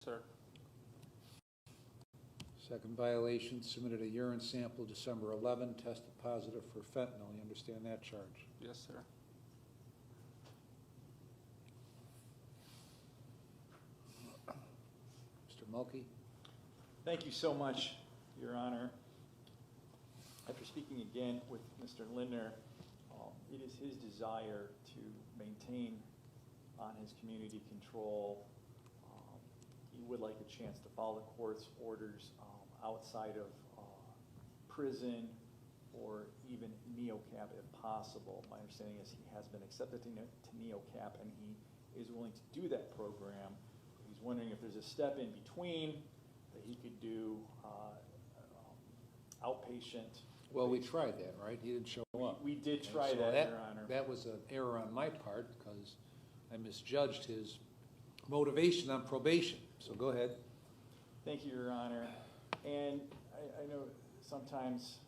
sir. Second violation, submitted a urine sample December 11, tested positive for fentanyl. You understand that charge? Yes, sir. Mr. Mulkey? Thank you so much, Your Honor. After speaking again with Mr. Lindner, it is his desire to maintain on his community control. He would like a chance to follow the court's orders outside of prison or even NeoCap if possible. My understanding is he has been accepted to NeoCap and he is willing to do that program. He's wondering if there's a step in between that he could do outpatient. Well, we tried that, right? He didn't show up. We did try so that, Your Honor. That was an error on my part because I misjudged his motivation on probation. So go ahead. Thank you, Your Honor. And I know sometimes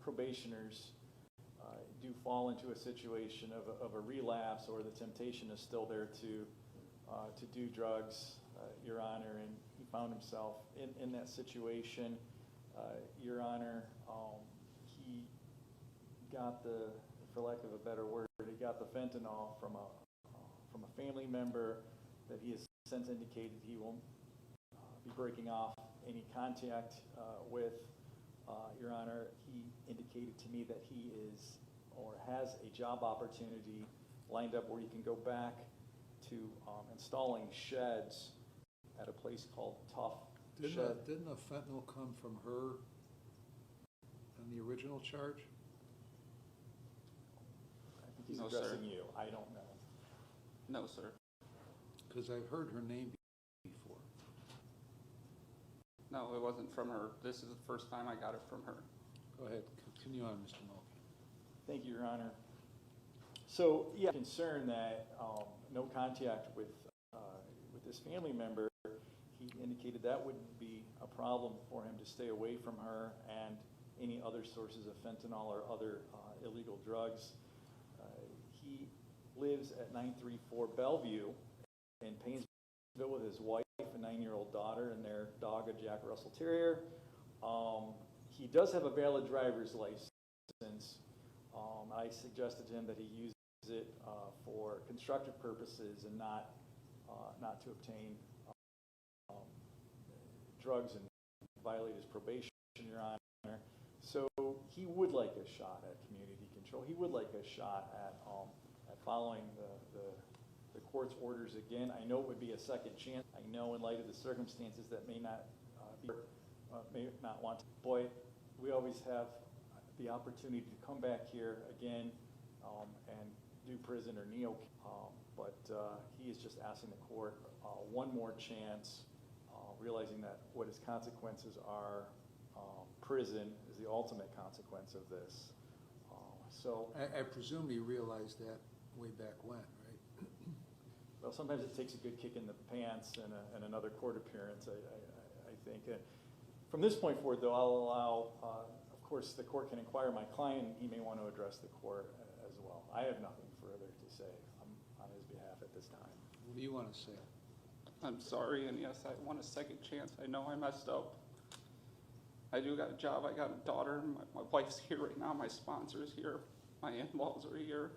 probationers do fall into a situation of a relapse, or the temptation is still there to do drugs, Your Honor, and he found himself in that situation. Your Honor, he got for lack of a better word, he got the fentanyl from a family member that he has since indicated he will be breaking off any contact with. Your Honor, he indicated to me that he is or has a job opportunity lined up where he can go back to installing sheds at a place called Tough Shed. Didn't the fentanyl come from her on the original charge? I think he's No, addressing sir. you. I don't know. No, sir. Because I've heard her name before. No, it wasn't from her. This is the first time I got it from her. Go ahead. Continue on, Mr. Mulkey. Thank you, Your Honor. So, yeah, concerned that no contact with this family member. He indicated that wouldn't be a problem for him to stay away from her and any other sources of fentanyl or other illegal drugs. He lives at 934 Bellevue in Painesville with his wife, a 9-year-old daughter, and their dog, a Jack Russell Terrier. He does have a valid driver's license. I suggested to him that he use it for constructive purposes and not to obtain drugs and violate his probation, Your Honor. So he would like a shot at community control. He would like a shot at following the court's orders again. I know it would be a second chance. I know in light of the circumstances that may not want to. Boy, we always have the opportunity to come back here again and do prison or neo. But he is just asking the court one more chance, realizing that what his consequences are, prison is the ultimate consequence of this. So I presume you realized that way back when, right? well, sometimes it takes a good kick in the pants and another court appearance, I think. From this point forward, though, I'll allow, of course, the court can inquire my client. He may want to address the court as well. I have nothing further to say on his behalf at this time. What do you want to say? I'm sorry, and yes, I want a second chance. I know I messed up. I do got a job. I got a daughter. My wife's here right now. My sponsor's here. My in-laws are here.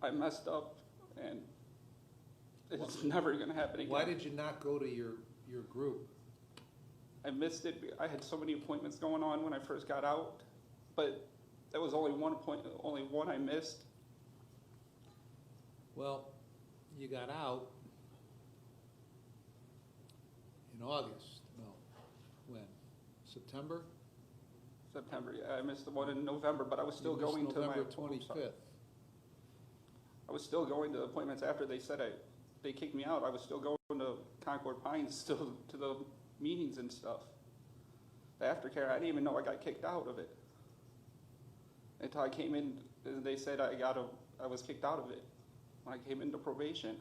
I messed up, and it's never going to happen again. Why did you not go to your group? I missed it. I had so many appointments going on when I first got out, but that was only one I missed. Well, you got out in August. No, when? September? September, yeah. I missed the one in November, but I was still You missed going to my November 25th. I was still going to appointments after they said they kicked me out. I was still going to Concord Pines, still to the meetings and stuff. The aftercare, I didn't even know I got kicked out of it until I came in. They said I was kicked out of it when I came into probation.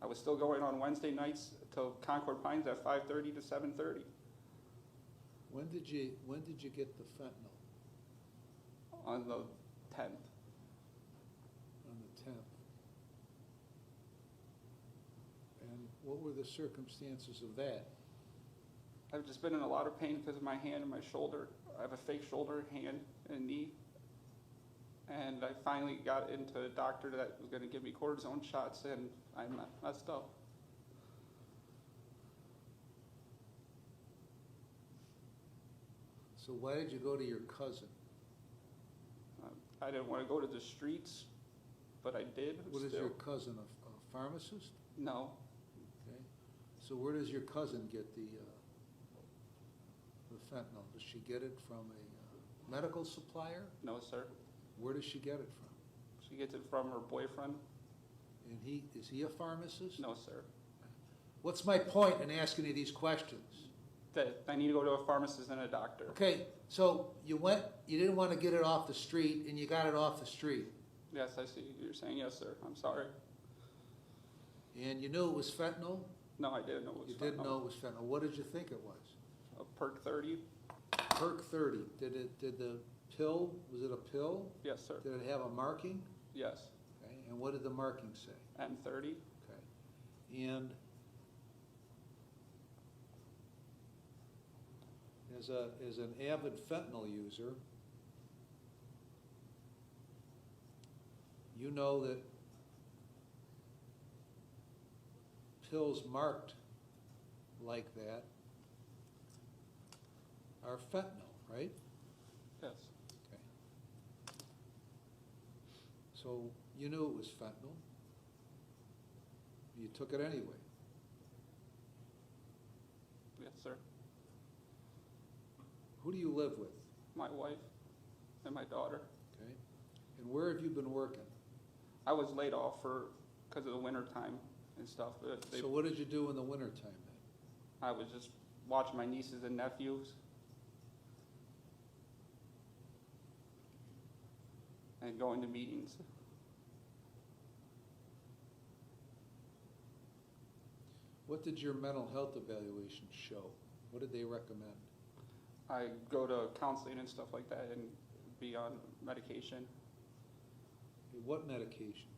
I was still going on Wednesday nights to Concord Pines at 5:30 to 7:30. When did you get the fentanyl? On the 10th. What were the circumstances of that? I've just been in a lot of pain because of my hand and my shoulder. I have a fake shoulder, hand, and knee. And I finally got into a doctor that was going to give me cortisone shots, and I messed up. So why did you go to your cousin? I didn't want to go to the streets, but I did. What is still. your cousin, a pharmacist? No. Okay. So where does your cousin get the fentanyl? Does she get it from a medical supplier? No, sir. Where does she get it from? She gets it from her boyfriend. And is he a pharmacist? No, sir. What's my point in asking you these questions? That I need to go to a pharmacist and a doctor. Okay, so you didn't want to get it off the street, and you got it off the street. Yes, I see. You're saying yes, sir. I'm sorry. And you knew it was fentanyl? No, I didn't know it was You didn't know it was fentanyl. What did you think it was? A Perk 30? Perk 30. Did the pill, was it a pill? Yes, sir. Did it have a marking? Yes. Okay, and what did the marking say? M30? Okay. And as an avid fentanyl user, you know that pills marked like that are fentanyl, right? Yes. Okay. So you knew it was fentanyl. You took it anyway. Yes, sir. Who do you live with? My wife and my daughter. Okay. And where have you been working? I was laid off because of the winter time and stuff. So what did you do in the wintertime then? I was just watching my nieces and nephews. And going to meetings. What did your mental health evaluation show? What did they recommend? I go to counseling and stuff like that and be on medication. What medication?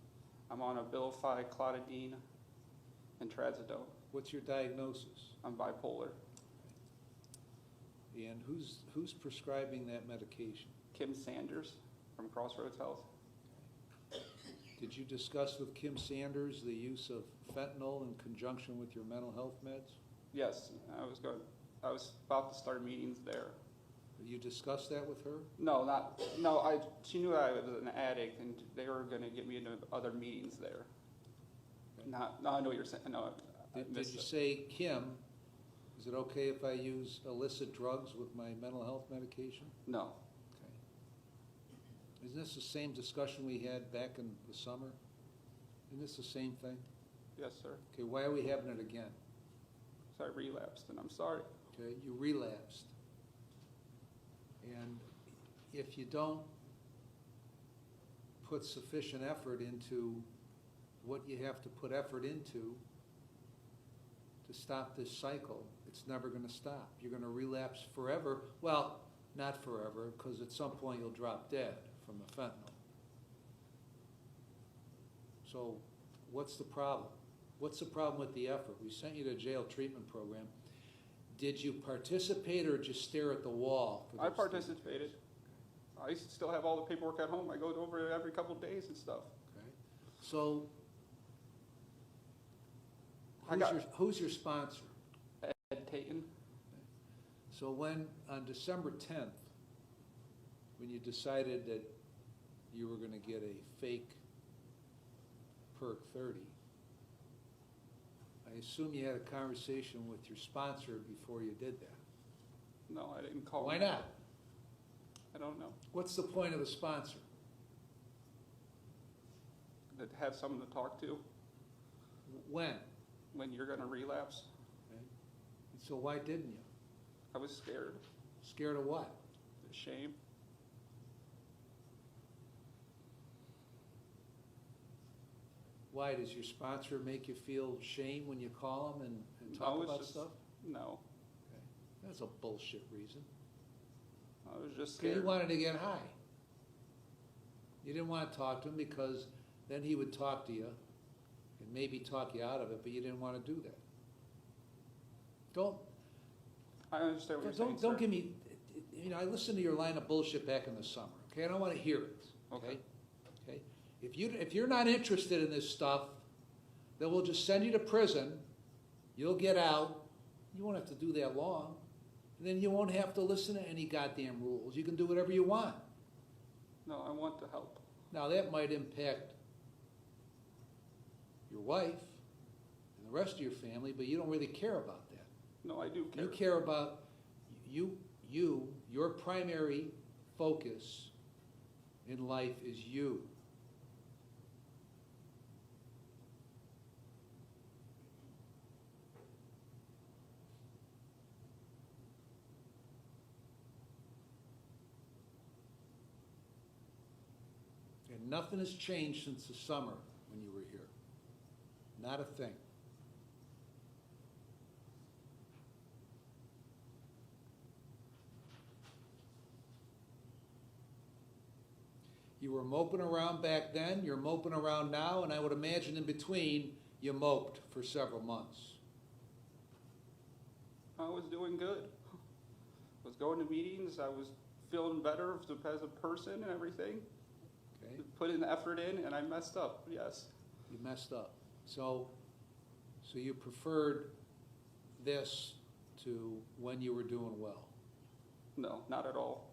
I'm on Abilify, clotidine, and trazodone. What's your diagnosis? I'm bipolar. And who's prescribing that medication? Kim Sanders from Crossroads Health. Did you discuss with Kim Sanders the use of fentanyl in conjunction with your mental health meds? Yes, I was about to start meetings there. You discussed that with her? She knew I was an addict, and they were going to get me into other meetings there. Okay. No, I know what you're saying. No, Did you say, Kim, is it okay if I use illicit drugs with my mental health medication? No. Okay. Isn't this the same discussion we had back in the summer? Isn't this the same thing? Yes, sir. Okay, why are we having it again? So I relapsed, and I'm sorry. Okay, you relapsed. And if you don't put sufficient effort into what you have to put effort into to stop this cycle, it's never going to stop. You're going to relapse forever. Well, not forever, because at some point you'll drop dead from the fentanyl. So what's the problem? What's the problem with the effort? We sent you to a jail treatment program. Did you participate or just stare at the wall? I participated. I still have all the paperwork at home. I go over it every couple of days and stuff. Okay. So who's your sponsor? Ed Tayton. So when, on December 10th, when you decided that you were going to get a fake Perk 30, I assume you had a conversation with your sponsor before you did that. No, I didn't call Why him. not? I don't know. What's the point of a sponsor? To have someone to talk to When? when you're going to relapse. Okay. And so why didn't you? I was scared. Scared of what? Shame. Why, does your sponsor make you feel shame when you call them and talk No, it's about just- stuff? No, Okay. That's a bullshit reason. I was just Okay, you scared. wanted to get high. You didn't want to talk to him because then he would talk to you and maybe talk you out of it, but you didn't want to do that. Don't, I understand what you're saying, don't sir. give me, you know, I listened to your line of bullshit back in the summer, okay? I don't want to hear it, okay? Okay? If you're not interested in this stuff, then we'll just send you to prison, you'll get out, you won't have to do that long, and then you won't have to listen to any goddamn rules. You can do whatever you want. No, I want the help. Now, that might impact your wife and the rest of your family, but you don't really care about that. No, I do care. You care about your primary focus in life is you. And nothing has changed since the summer when you were here. Not a thing. You were moping around back then, you're moping around now, and I would imagine in between, you moped for several months. I was doing good. I was going to meetings, I was feeling better as a person and everything. Okay? Putting the effort in, and I messed up, yes. You messed up. So you preferred this to when you were doing well. No, not at all.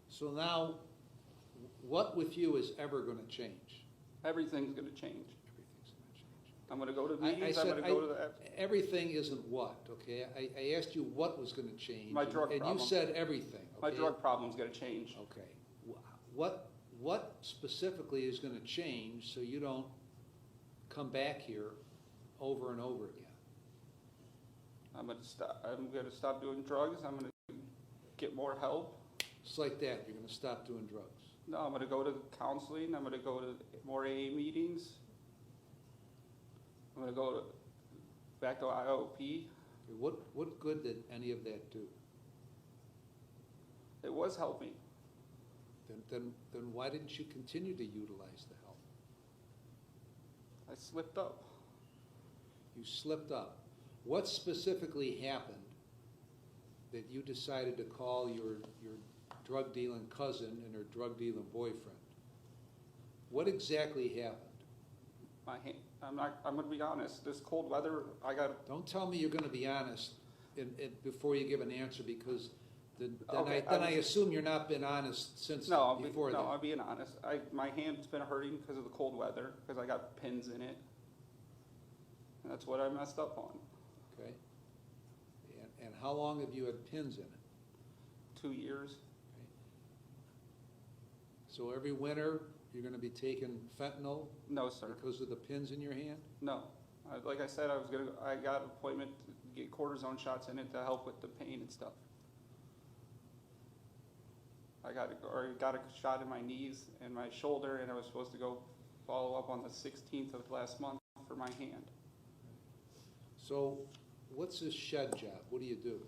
So now, what with you is ever going to change? Everything's going to change. Everything's going to change. I'm going to go to I meetings, I'm said going to go to the... everything isn't what, okay? I asked you what was going to change. My drug and problem. you said everything. My okay? drug problem's going to change. Okay. What specifically is going to change so you don't come back here over and over again? I'm going to stop doing drugs, I'm going to get more help. Just like that, you're going to stop doing drugs. No, I'm going to go to counseling, I'm going to go to more AA meetings. I'm going to go back to IOP. Okay, what good did any of that do? It was helping. Then why didn't you continue to utilize the help? I slipped up. You slipped up. What specifically happened that you decided to call your drug dealing cousin and her drug dealing boyfriend? What exactly happened? I'm going to be honest. This cold weather, Don't tell me you're going to be honest before you give an answer, because then Okay, I assume you're not been honest since before that. No, I'm being honest. My hand's been hurting because of the cold weather, because I got pins in it. And that's what I messed up on. Okay. And how long have you had pins in it? 2 years. Okay. So every winter, you're going to be taking fentanyl No, sir. because of the pins in your hand? No. Like I said, I got an appointment to get cortisone shots in it to help with the pain and stuff. I got a shot in my knees and my shoulder, and I was supposed to go follow up on the 16th of last month for my hand. So what's this shed job? What do you do?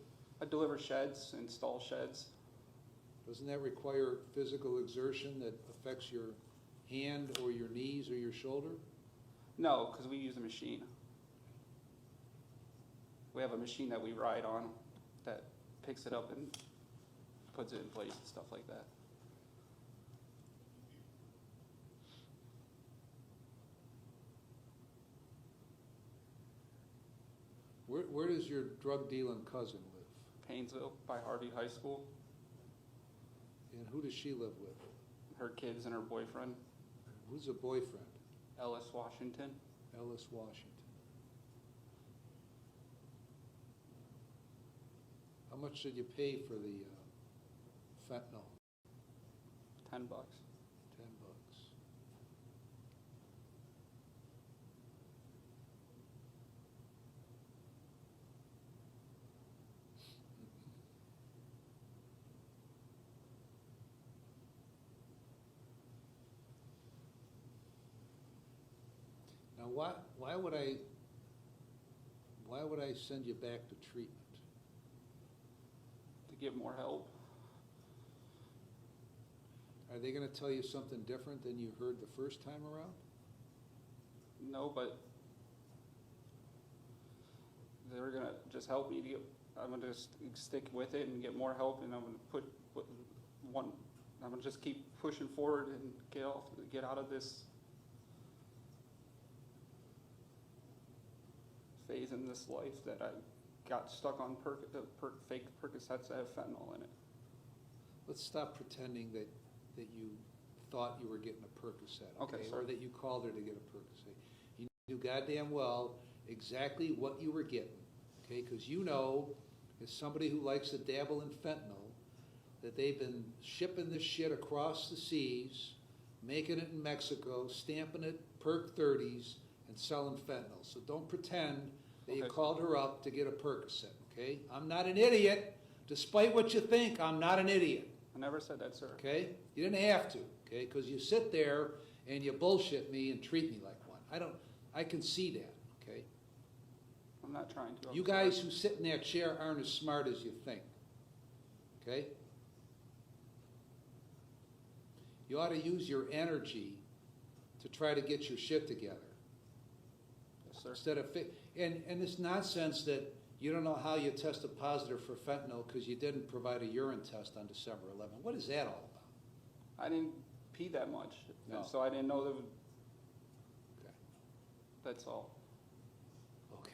I deliver sheds, install sheds. Doesn't that require physical exertion that affects your hand or your knees or your shoulder? No, because we use a machine. We have a machine that we ride on that picks it up and puts it in place and stuff like that. Where does your drug dealing cousin live? Painesville by Harvey High School. And who does she live with? Her kids and her boyfriend, Who's a boyfriend? Ellis Washington. Ellis Washington. How much did you pay for the fentanyl? $10. 10 bucks. Now, why would I send you back to treatment? To get more help. Are they gonna tell you something different than you heard the first time around? No, but they're gonna just help me to get, I'm gonna just stick with it and get more help, and I'm gonna I'm gonna just keep pushing forward and get out of this phase in this life that I got stuck on fake Percocets that have fentanyl in it. Let's stop pretending that you thought you were getting a Percocet, Okay, okay? Or sorry. that you called her to get a Percocet. You knew goddamn well exactly what you were getting, okay? Because you know, as somebody who likes to dabble in fentanyl, that they've been shipping this shit across the seas, making it in Mexico, stamping it Perc 30s, and selling fentanyl. So don't pretend that you Okay. called her up to get a Percocet, okay? I'm not an idiot. Despite what you think, I'm not an idiot. I never said that, sir. Okay? You didn't have to, okay? Because you sit there and you bullshit me and treat me like one. I can see that, okay? I'm not trying to. I'm You sorry. guys who sit in that chair aren't as smart as you think, okay? You ought to use your energy to try to get your shit together. Yes, sir. Instead of, and this nonsense that you don't know how you tested positive for fentanyl because you didn't provide a urine test on December 11th. What is that all about? I didn't pee that much, No. so I didn't know that. Okay. That's all. Okay.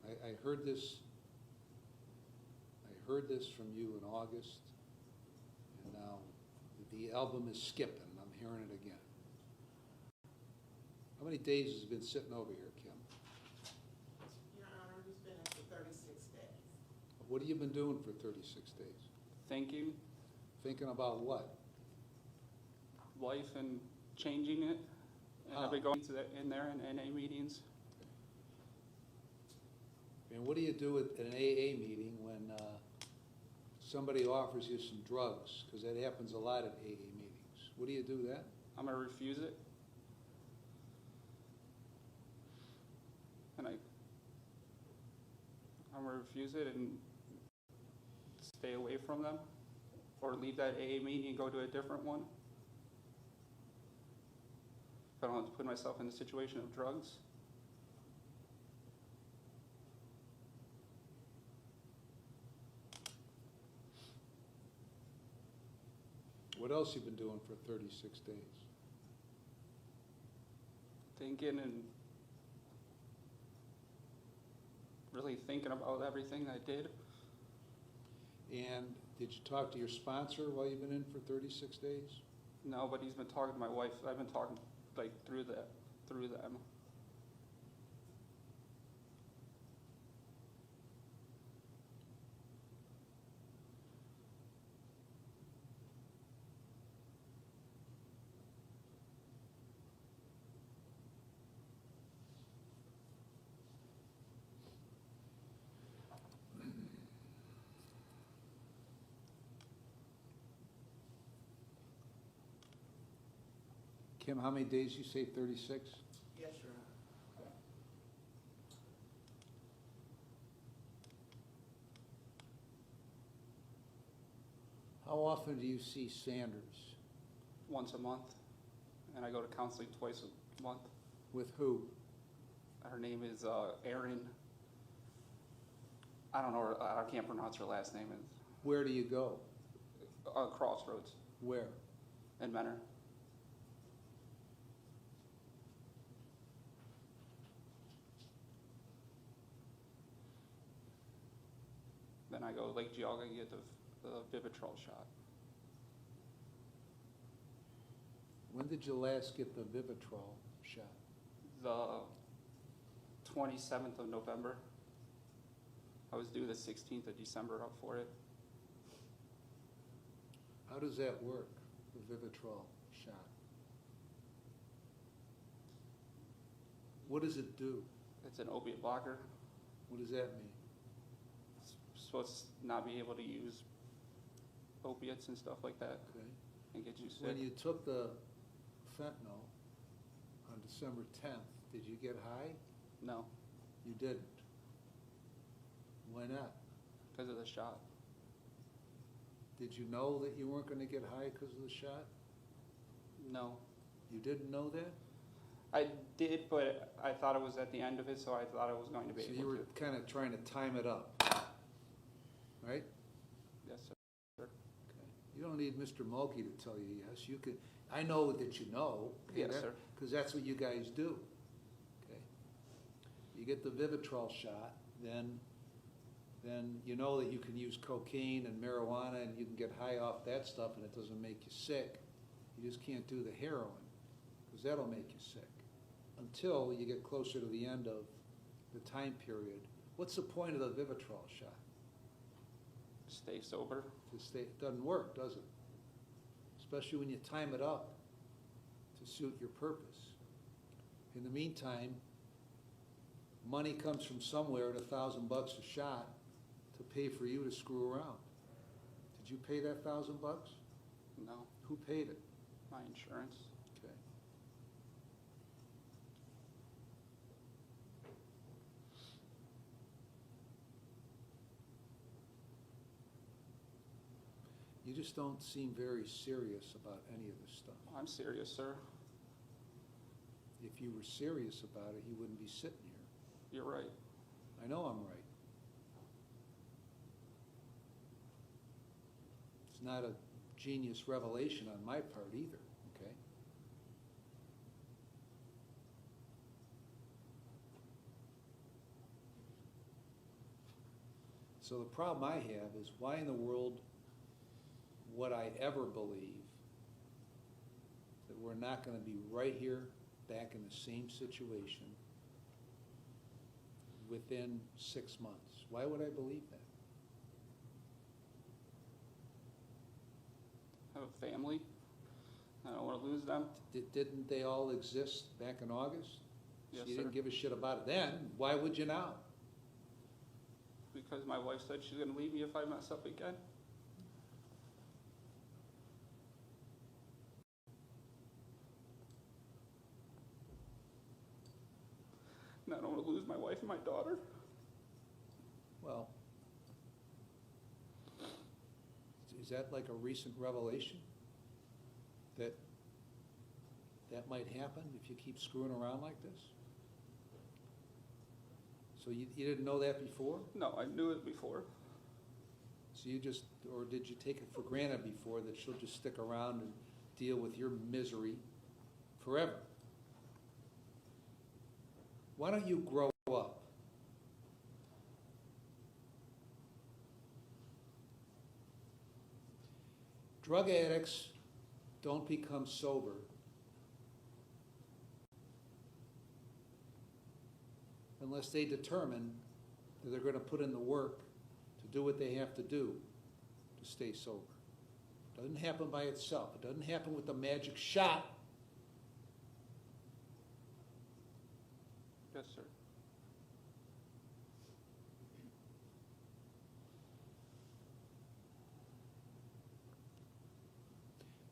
I heard this from you in August, and now the album is skipping, and I'm hearing it again. How many days has it been sitting over here, Kim? Your Honor, it's been in for 36 days. What have you been doing for 36 days? Thinking, Thinking about what? life and changing it. And I've been How? going to in there in NA meetings. And what do you do at an AA meeting when somebody offers you some drugs? Because that happens a lot at AA meetings. What do you do then? I'm gonna refuse it. And I'm gonna refuse it and stay away from them, or leave that AA meeting and go to a different one. If I don't have to put myself in the situation of drugs. What else you been doing for 36 days? Thinking and really thinking about everything I did. And did you talk to your sponsor while you've been in for 36 days? No, but he's been talking to my wife. I've been talking like through them. Kim, how many days you say 36? Yes, Your Honor. How often do you see Sanders? Once a month, and I go to counseling twice a month. With who? Her name is Erin. I don't know. I can't pronounce her last name. Where do you go? Crossroads Where? in Menor. Then I go to Lake Geauga and get the Vivitrol shot. When did you last get the Vivitrol shot? The 27th of November. I was due the 16th of December up for it. How does that work, the Vivitrol shot? What does it do? It's an opiate blocker. What does that mean? It's supposed to not be able to use opiates and stuff like that Okay. and get you sick. When you took the fentanyl on December 10th, did you get high? No. You didn't. Why not? because of the shot. Did you know that you weren't gonna get high because of the shot? No. You didn't know that? I did, but I thought it was at the end of it, so I thought I was going to be So able you were to. kind of trying to time it up, right? Yes, sir. Okay. You don't need Mr. Mulkey to tell you yes. You could, I know that you know. Yes, sir. Because that's what you guys do. Okay. You get the Vivitrol shot, then you know that you can use cocaine and marijuana and you can get high off that stuff and it doesn't make you sick. You just can't do the heroin, because that'll make you sick. Until you get closer to the end of the time period. What's the point of the Vivitrol shot? Stay sober. To stay, it doesn't work, does it? Especially when you time it up to suit your purpose. In the meantime, money comes from somewhere at $1,000 a shot to pay for you to screw around. Did you pay that $1,000? No, Who paid it? my insurance. Okay. You just don't seem very serious about any of this stuff. I'm serious, sir. If you were serious about it, you wouldn't be sitting here. You're right. I know I'm right. It's not a genius revelation on my part either, okay? So the problem I have is, why in the world would I ever believe that we're not going to be right here back in the same situation within 6 months? Why would I believe that? I have a family. I don't want to lose them. Didn't they all exist back in August? Yes, So you sir. didn't give a shit about it then. Why would you now? Because my wife said she's going to leave me if I mess up again. And I don't want to lose my wife and my daughter. Well, is that like a recent revelation? That might happen if you keep screwing around like this? So you didn't know that before? No, I knew it before. So you just, or did you take it for granted before that she'll just stick around and deal with your misery forever? Why don't you grow up? Drug addicts don't become sober unless they determine that they're going to put in the work to do what they have to do to stay sober. It doesn't happen by itself. It doesn't happen with the magic shot. Yes, sir.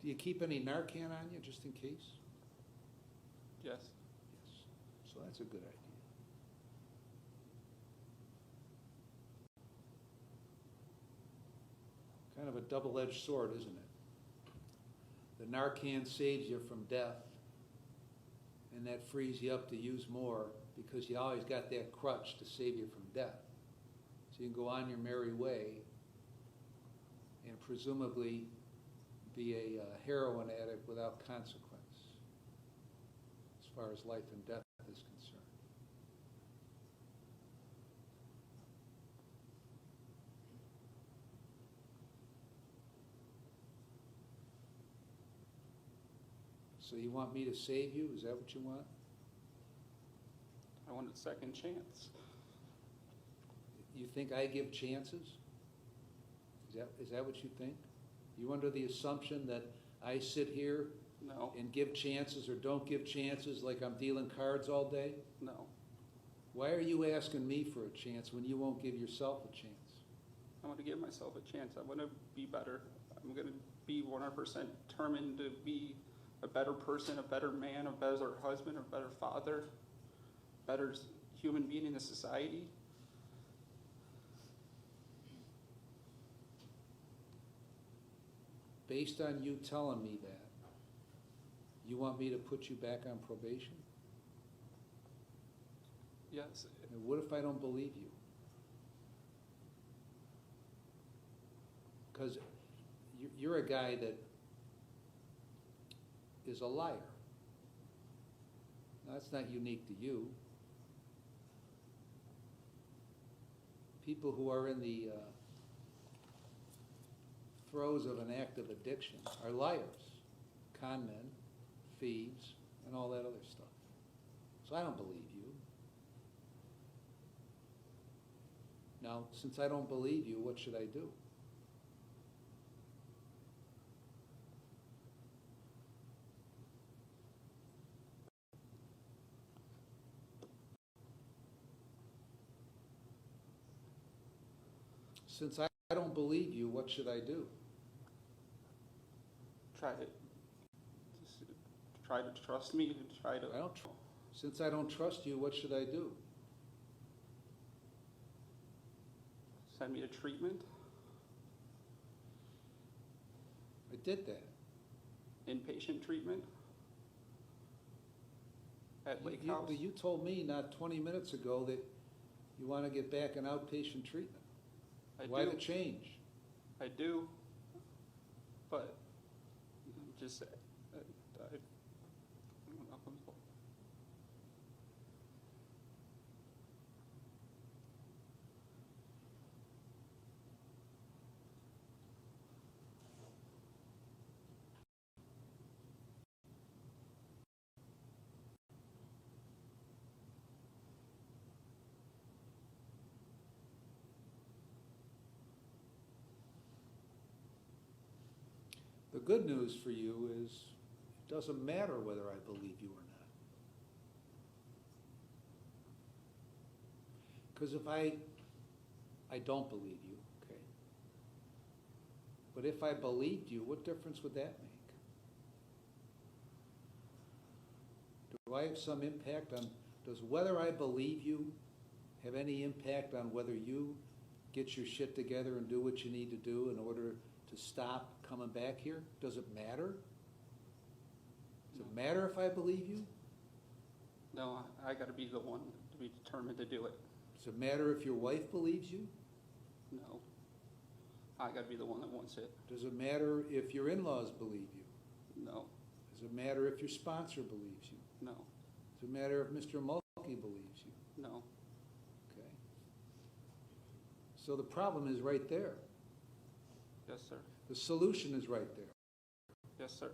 Do you keep any Narcan on you just in case? Yes. Yes. So that's a good idea. Kind of a double-edged sword, isn't it? The Narcan saves you from death, and that frees you up to use more because you always got that crutch to save you from death. So you can go on your merry way and presumably be a heroin addict without consequence as far as life and death is concerned. So you want me to save you? Is that what you want? I want a second chance. You think I give chances? Is that what you think? You under the assumption that I sit here No, and give chances or don't give chances like I'm dealing cards all day? no. Why are you asking me for a chance when you won't give yourself a chance? I want to give myself a chance. I want to be better. I'm going to be 100% determined to be a better person, a better man, a better husband, a better father, better human being in the society. based on you telling me that, you want me to put you back on probation? Yes, And what if I don't believe you? Because you're a guy that is a liar. Now, that's not unique to you. People who are in the throes of an active addiction are liars, con men, thieves, and all that other stuff. So I don't believe you. Now, since I don't believe you, what should I do? Since I don't believe you, what should I do? try to trust me, to try to. Since I don't trust you, what should I do? Send me to treatment, I did that. inpatient treatment at Lake House. But you told me not 20 minutes ago that you want to get back in outpatient treatment. Why the change? I do, but just, The good news for you is it doesn't matter whether I believe you or not. Because if I don't believe you, okay. But if I believed you, what difference would that make? Do I have some impact on, does whether I believe you have any impact on whether you get your shit together and do what you need to do in order to stop coming back here? Does it matter? Does it matter if I believe you? no, I gotta be the one to be determined to do it. Does it matter if your wife believes you? No, I gotta be the one that wants it. Does it matter if your in-laws believe you? No, Does it matter if your sponsor believes you? no, Does it matter if Mr. Mulkey believes you? no. Okay. So the problem is right there. Yes, sir. The solution is right there. Yes, sir.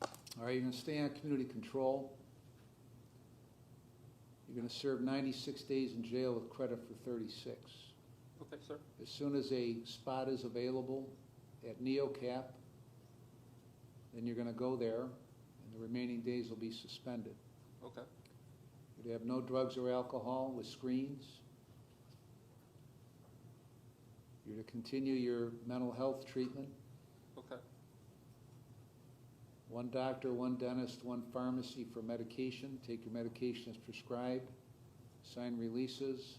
All right, you're going to stay on community control. You're going to serve 96 days in jail with credit for 36. Okay, sir. As soon as a spot is available at NeoCap, then you're going to go there, and the remaining days will be suspended. Okay, You'd have no drugs or alcohol with screens. You're to continue your mental health treatment. okay, One doctor, one dentist, one pharmacy for medication. Take your medication as prescribed. Sign releases.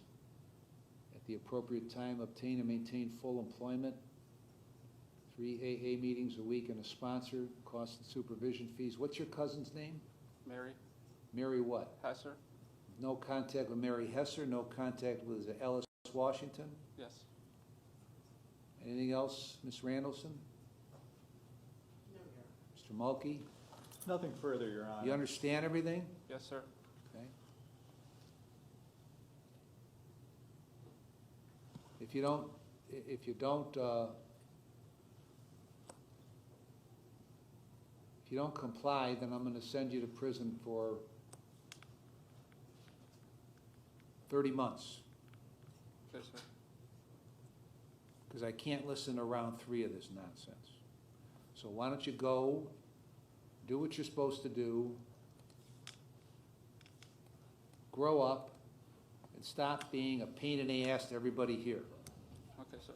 At the appropriate time, obtain and maintain full employment. 3 AA meetings a week and a sponsor. Cost and supervision fees. What's your cousin's name? Mary Mary what? Hesser? No contact with Mary Hesser. No contact with Ellis Washington. Yes. Anything else, Ms. Randallson? No, Your Mr. Mulkey? Nothing further, Your Honor. You understand everything? Yes, sir. Okay. If you don't comply, then I'm going to send you to prison for 30 months, Yes, sir. because I can't listen to round 3 of this nonsense. So why don't you go, do what you're supposed to do, grow up, and stop being a pain in the ass to everybody here. Okay, sir.